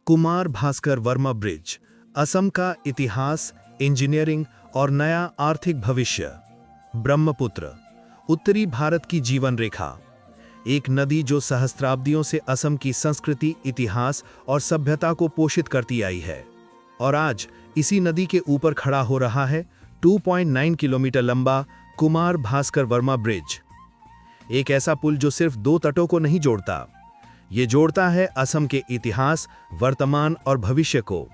Kumar Bhaskar Verma bridge, Assam का इतिहास, engineering और नया आर्थिक भविष्य। ब्रह्मपुत्र, उत्तरी भारत की जीवन रेखा, एक नदी जो सहस्त्राब्दियों से असम की संस्कृति, इतिहास और सभ्यता को पोषित करती आई है। और आज इसी नदी के ऊपर खड़ा हो रहा है 2.9 किलोमीटर लंबा कुमार भास्कर वर्मा ब्रिज। एक ऐसा पुल जो सिर्फ दो तटों को नहीं जोड़ता, ये जोड़ता है असम के इतिहास, वर्तमान और भविष्य को।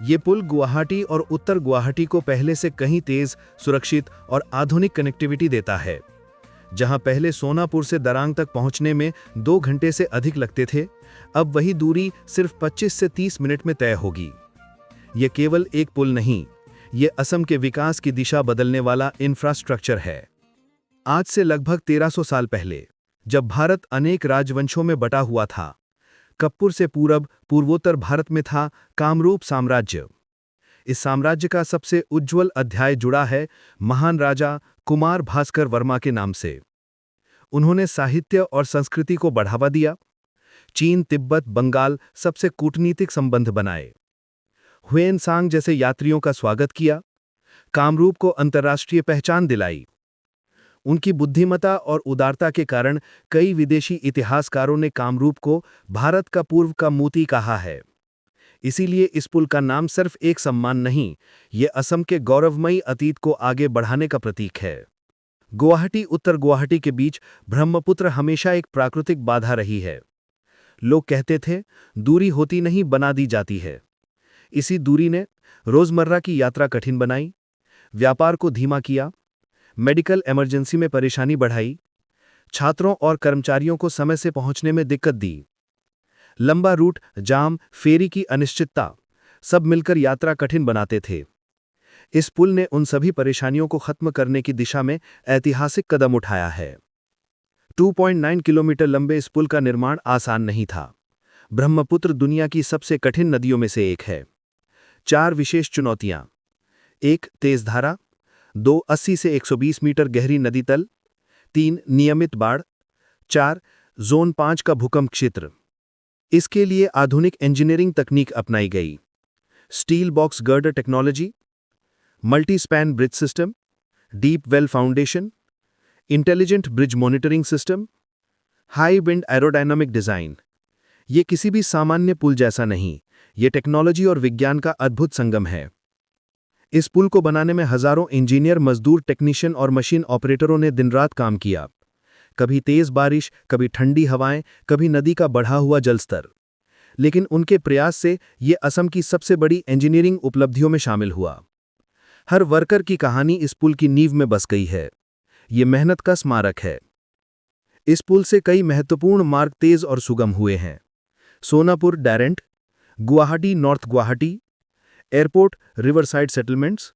ये पुल गुवाहाटी और उत्तर गुवाहाटी को पहले से कहीं तेज, सुरक्षित और आधुनिक कनेक्टिविटी देता है। जहां पहले सोनापुर से दरांग तक पहुंचने में 2 घंटे से अधिक लगते थे, अब वही दूरी सिर्फ 25 से 30 मिनट में तय होगी। ये केवल एक पुल नहीं, ये असम के विकास की दिशा बदलने वाला इंफ्रास्ट्रक्चर है। आज से लगभग 1300 साल पहले, जब भारत अनेक राजवंशों में बटा हुआ था, कप्पुर से पूर्वोत्तर भारत में था कामरूप साम्राज्य। इस साम्राज्य का सबसे उज्ज्वल अध्याय जुड़ा है महान राजा कुमार भास्कर वर्मा के नाम से। उन्होंने साहित्य और संस्कृति को बढ़ावा दिया, चीन, तिब्बत, बंगाल सबसे कूटनीतिक संबंध बनाए, हुएनसांग जैसे यात्रियों का स्वागत किया, कामरूप को अंतर्राष्ट्रीय पहचान दिलाई। उनकी बुद्धिमत्ता और उदारता के कारण कई विदेशी इतिहासकारों ने कामरूप को भारत का पूर्व का मोती कहा है। इसीलिए इस पुल का नाम सिर्फ एक सम्मान नहीं, ये असम के गौरवमयी अतीत को आगे बढ़ाने का प्रतीक है। गुवाहाटी, उत्तर गुवाहाटी के बीच ब्रह्मपुत्र हमेशा एक प्राकृतिक बाधा रही है। लोग कहते थे, दूरी होती नहीं, बना दी जाती है। इसी दूरी ने रोजमर्रा की यात्रा कठिन बनाई, व्यापार को धीमा किया, मेडिकल इमरजेंसी में परेशानी बढ़ाई, छात्रों और कर्मचारियों को समय से पहुंचने में दिक्कत दी। लंबा रूट, जाम, फेरी की अनिश्चितता सब मिलकर यात्रा कठिन बनाते थे। इस पुल ने उन सभी परेशानियों को खत्म करने की दिशा में ऐतिहासिक कदम उठाया है। 2.9 किलोमीटर लंबे इस पुल का निर्माण आसान नहीं था। ब्रह्मपुत्र दुनिया की सबसे कठिन नदियों में से एक है। 4 विशेष चुनौतियां: 1. तेज धारा, 2. 80 से 120 मीटर गहरी नदी तल, 3. नियमित बाढ़, 4. जोन 5 का भूकंप क्षेत्र। इसके लिए आधुनिक इंजीनियरिंग तकनीक अपनाई गई। Steel box girder technology, multi span bridge system, deep well foundation, intelligent bridge monitoring system, high wind aerodynamic design. ये किसी भी सामान्य पुल जैसा नहीं, ये टेक्नोलॉजी और विज्ञान का अद्भुत संगम है। इस पुल को बनाने में हजारों इंजीनियर, मजदूर, टेक्नीशियन और मशीन ऑपरेटरों ने दिन रात काम किया। कभी तेज बारिश, कभी ठंडी हवाएं, कभी नदी का बढ़ा हुआ जलस्तर। लेकिन उनके प्रयास से ये असम की सबसे बड़ी इंजीनियरिंग उपलब्धियों में शामिल हुआ। हर वर्कर की कहानी इस पुल की नींव में बस गई है। ये मेहनत का स्मारक है। इस पुल से कई महत्वपूर्ण मार्ग तेज और सुगम हुए हैं। सोनापुर डायरेंट, Guwahati north Guwahati, airport, riverside settlements,